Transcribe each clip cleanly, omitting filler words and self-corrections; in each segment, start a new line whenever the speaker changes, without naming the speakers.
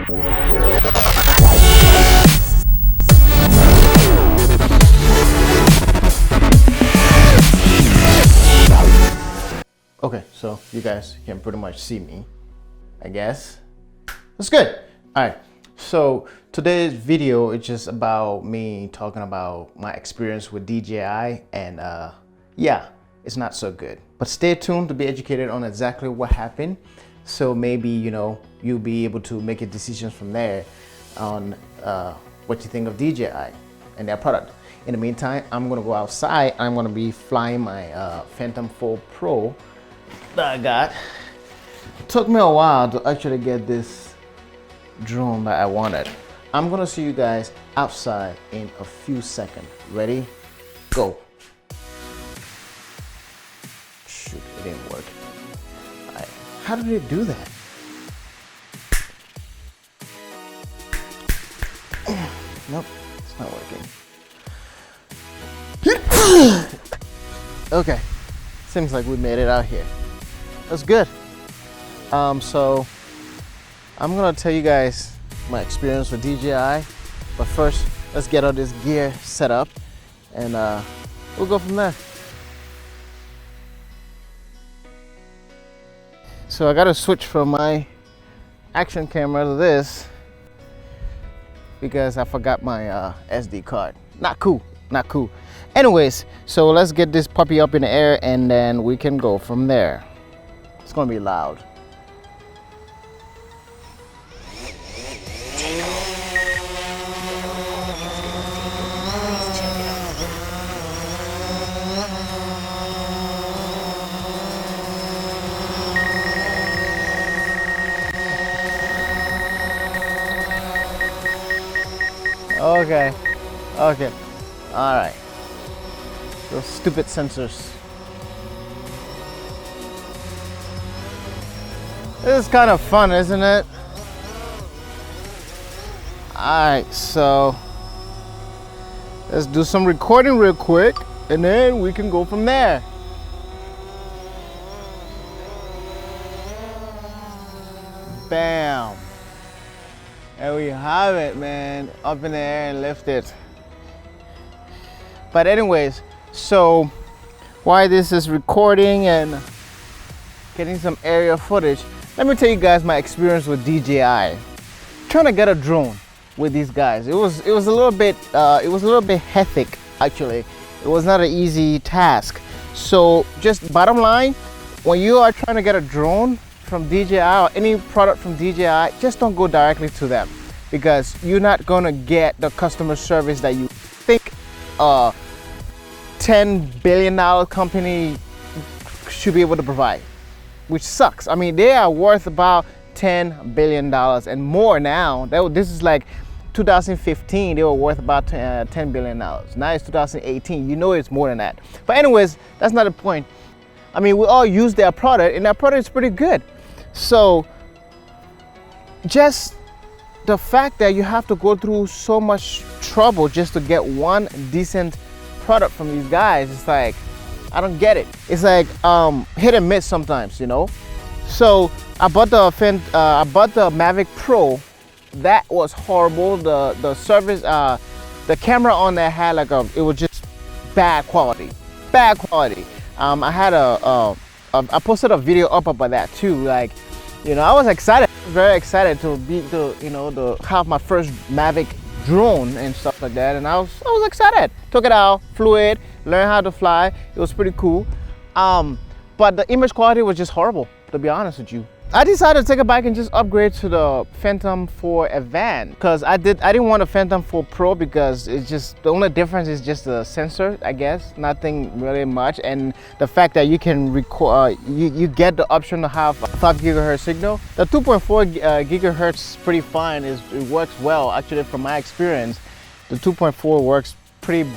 Okay, so you guys can pretty much see me, I guess. That's good. All right, so today's video is just about me talking about my experience with DJI, and yeah, it's not so good. But stay tuned to be educated on exactly what happened. So maybe, you know, you'll be able to make a decision from there on what you think of DJI and their product. In the meantime, I'm gonna go outside. I'm gonna be flying my Phantom 4 Pro that I got. It took me a while to actually get this drone that I wanted. I'm gonna see you guys outside in a few seconds. Ready? Go. Shoot, it didn't work. How did it do that? Nope, it's not working. Okay, seems like we made it out here. That's good. So I'm gonna tell you guys my experience with DJI, but first let's get all this gear set up, and we'll go from there. So I gotta switch from my action camera to this because I forgot my SD card. Not cool, not cool. Anyways, so let's get this puppy up in the air and then we can go from there. It's gonna be loud. Okay, okay, all right. Those stupid sensors. This is kind of fun, isn't it? All right, so let's do some recording real quick and then we can go from there. Bam. There we have it, man. Up in the air and lifted. But anyways, so while this is recording and getting some aerial footage, let me tell you guys my experience with DJI. Trying to get a drone with these guys. It was a little bit hectic actually. It was not an easy task. So just bottom line, when you are trying to get a drone from DJI or any product from DJI, just don't go directly to them, because you're not gonna get the customer service that you think a $10 billion company should be able to provide, which sucks. I mean, they are worth about $10 billion and more now. This is like 2015, they were worth about $10 billion. Now it's 2018, you know it's more than that. But anyways, that's not the point. I mean, we all use their product and their product is pretty good. So just the fact that you have to go through so much trouble just to get one decent product from these guys, it's like, I don't get it. It's like hit and miss sometimes, you know. So I bought the Mavic Pro. That was horrible. The service, the camera on there had like it was just bad quality. I had I posted a video up about that too. Like, you know, I was excited, very excited to have my first Mavic drone and stuff like that, and I was excited. Took it out, flew it, learned how to fly. It was pretty cool. But the image quality was just horrible, to be honest with you. I decided to take it back and just upgrade to the Phantom 4 Advanced, because I didn't want a Phantom 4 Pro because it's just, the only difference is just the sensor, I guess, nothing really much, and the fact that you can record, you get the option to have a 5 gigahertz signal. The 2.4 gigahertz is pretty fine. It works well, actually, from my experience. The 2.4 works pretty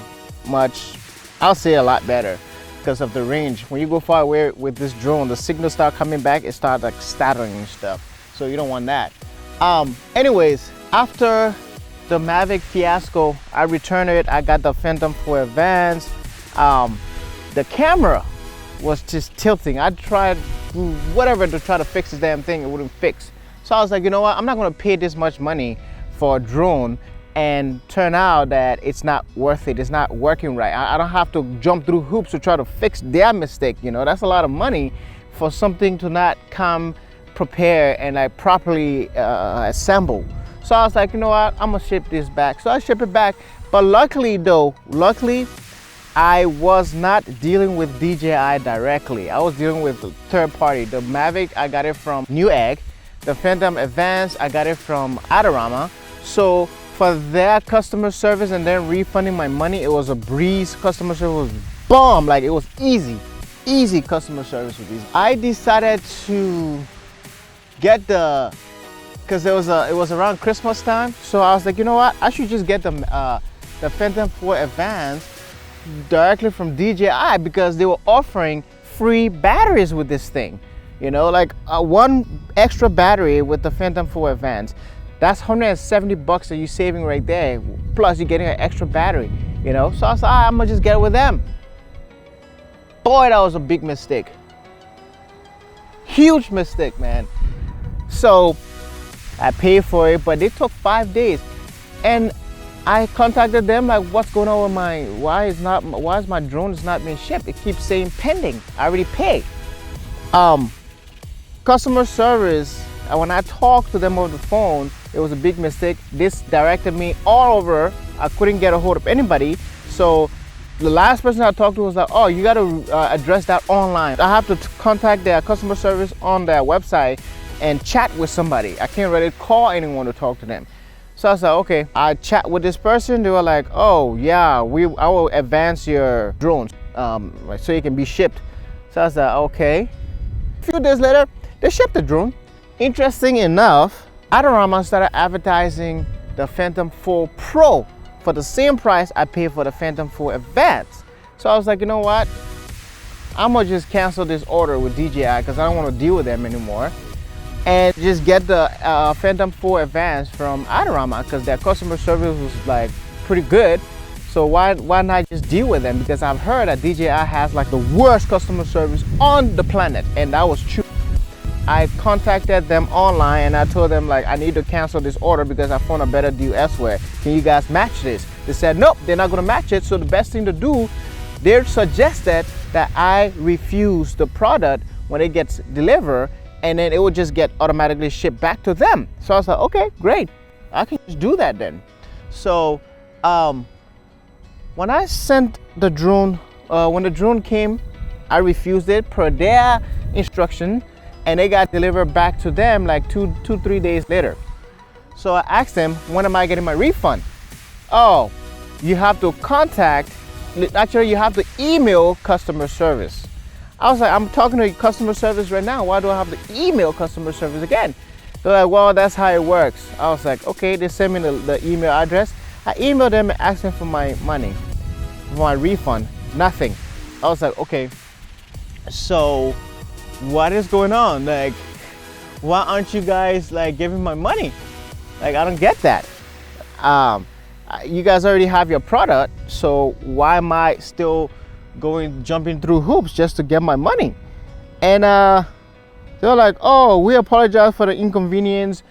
much, I'll say, a lot better, because of the range. When you go far away with this drone, the signal start coming back, it starts like stuttering and stuff. So you don't want that. Anyways, after the Mavic fiasco, I returned it. I got the Phantom 4 Advanced. The camera was just tilting. I tried whatever to try to fix this damn thing, it wouldn't fix. So I was like, you know what? I'm not gonna pay this much money for a drone and turn out that it's not worth it. It's not working right. I don't have to jump through hoops to try to fix their mistake. You know, that's a lot of money for something to not come prepared and like properly assemble. So I was like, you know what? I'm gonna ship this back. So I ship it back. But luckily, I was not dealing with DJI directly. I was dealing with a third party. The Mavic, I got it from Newegg. The Phantom Advance, I got it from Adorama. So for their customer service and then refunding my money, it was a breeze. Customer service was bomb. Like, it was easy customer service with these. I decided to get because it was around Christmas time. So I was like, you know what? I should just get the Phantom 4 Advance directly from DJI because they were offering free batteries with this thing. You know, like one extra battery with the Phantom 4 Advance, that's $170 that you're saving right there. Plus you're getting an extra battery, you know? So I was like, I'm gonna just get it with them. Boy, that was a big mistake. Huge mistake, man. So I paid for it, but it took 5 days. And I contacted them like, what's going on with why is my drone not being shipped? It keeps saying pending. I already paid. Customer service, when I talked to them over the phone, it was a big mistake. This directed me all over. I couldn't get a hold of anybody. So the last person I talked to was like, oh, you got to address that online. I have to contact their customer service on their website and chat with somebody. I can't really call anyone to talk to them. So I was like, okay. I chat with this person. They were like, oh yeah, I will advance your drones so it can be shipped. So I was like, okay. A few days later, they shipped the drone. Interesting enough, Adorama started advertising the Phantom 4 Pro for the same price I paid for the Phantom 4 Advance. So I was like, you know what? I'm gonna just cancel this order with DJI because I don't want to deal with them anymore, and just get the Phantom 4 Advance from Adorama because their customer service was like pretty good. So why not just deal with them? Because I've heard that DJI has like the worst customer service on the planet, and that was true. I contacted them online and I told them like, I need to cancel this order because I found a better deal elsewhere. Can you guys match this? They said, nope, they're not gonna match it. So the best thing to do, they suggested that I refuse the product when it gets delivered, and then it would just get automatically shipped back to them. So I was like, okay, great. I can just do that then. So when I sent the drone, when the drone came, I refused it per their instruction, and they got delivered back to them like 3 days later. So I asked them, when am I getting my refund? Oh, you have to you have to email customer service. I was like, I'm talking to customer service right now. Why do I have to email customer service again? They're like, well, that's how it works. I was like, okay, they sent me the email address. I emailed them and asked them for my money, for my refund, nothing. I was like, okay, so what is going on? Like, why aren't you guys like giving my money? Like, I don't get that. You guys already have your product, so why am I still jumping through hoops just to get my money? And they're like, oh, we apologize for the inconvenience.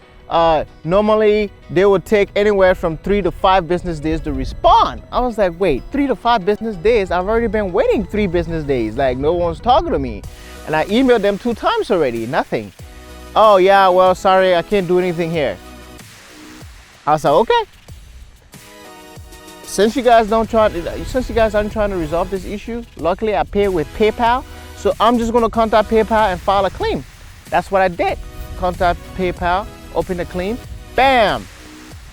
Normally they would take anywhere from 3 to 5 business days to respond. I was like, wait, 3 to 5 business days? I've already been waiting 3 business days. Like, no one's talking to me. And I emailed them 2 times already, nothing. Oh yeah, well, sorry, I can't do anything here. I was like, okay. Since you guys aren't trying to resolve this issue, luckily I paid with PayPal. So I'm just gonna contact PayPal and file a claim. That's what I did. Contact PayPal, open the claim, bam!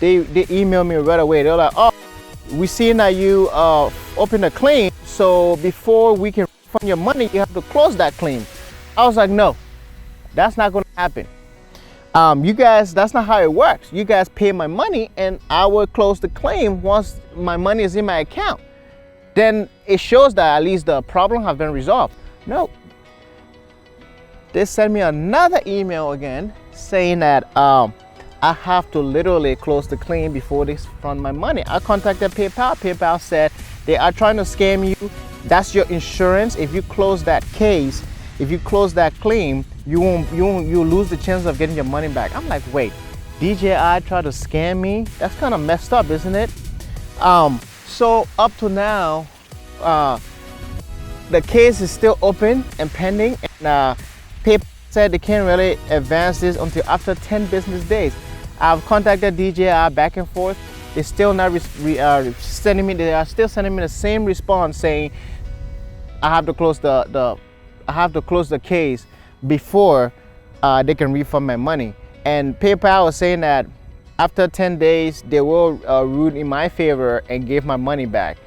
They emailed me right away. They're like, oh, we seen that you opened a claim, so before we can refund your money, you have to close that claim. I was like, no, that's not gonna happen. You guys, that's not how it works. You guys pay my money and I will close the claim once my money is in my account. Then it shows that at least the problem has been resolved. No. They sent me another email again saying that I have to literally close the claim before they refund my money. I contacted PayPal. PayPal said they are trying to scam you. That's your insurance. If you close that case, if you close that claim, you'll lose the chance of getting your money back. I'm like, wait, DJI tried to scam me? That's kind of messed up, isn't it? So up to now, the case is still open and pending, and PayPal said they can't really advance this until after 10 business days. I've contacted DJI back and forth. They're still not sending me. They are still sending me the same response saying I have to close the case before they can refund my money. And PayPal was saying that after 10 days they will rule in my favor and give my money back.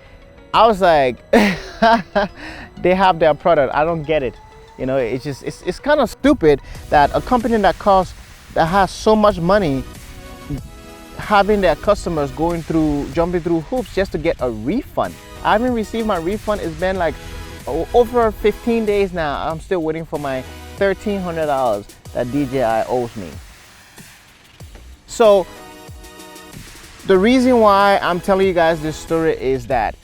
I was like, they have their product. I don't get it. You know, it's kind of stupid that a company that has so much money, having their customers jumping through hoops just to get a refund. I haven't received my refund. It's been like over 15 days now. I'm still waiting for my $1,300 that DJI owes me. So the reason why I'm telling you guys this story is that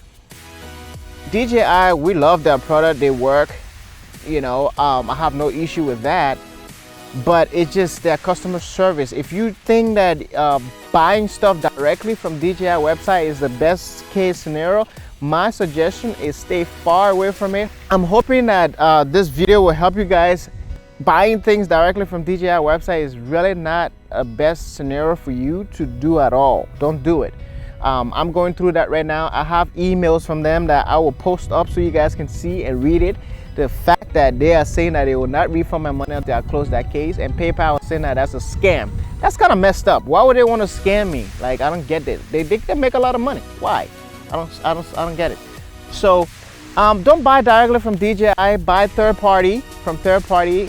DJI, we love their product. They work. You know, I have no issue with that, but it's just their customer service. If you think that buying stuff directly from DJI website is the best case scenario, my suggestion is stay far away from it. I'm hoping that this video will help you guys. Buying things directly from DJI website is really not a best scenario for you to do at all. Don't do it. I'm going through that right now. I have emails from them that I will post up so you guys can see and read it. The fact that they are saying that they will not refund my money until I close that case, and PayPal is saying that that's a scam. That's kind of messed up. Why would they want to scam me? Like, I don't get it. They make a lot of money. Why? I don't get it. So don't buy directly from DJI. Buy third party,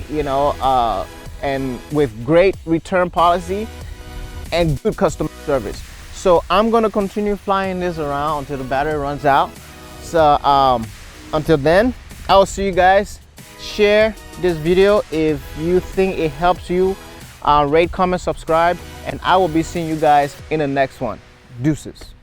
you know, and with great return policy and good customer service. So I'm gonna continue flying this around until the battery runs out. So until then, I will see you guys. Share this video if you think it helps you. Rate, comment, subscribe, and I will be seeing you guys in the next one. Deuces.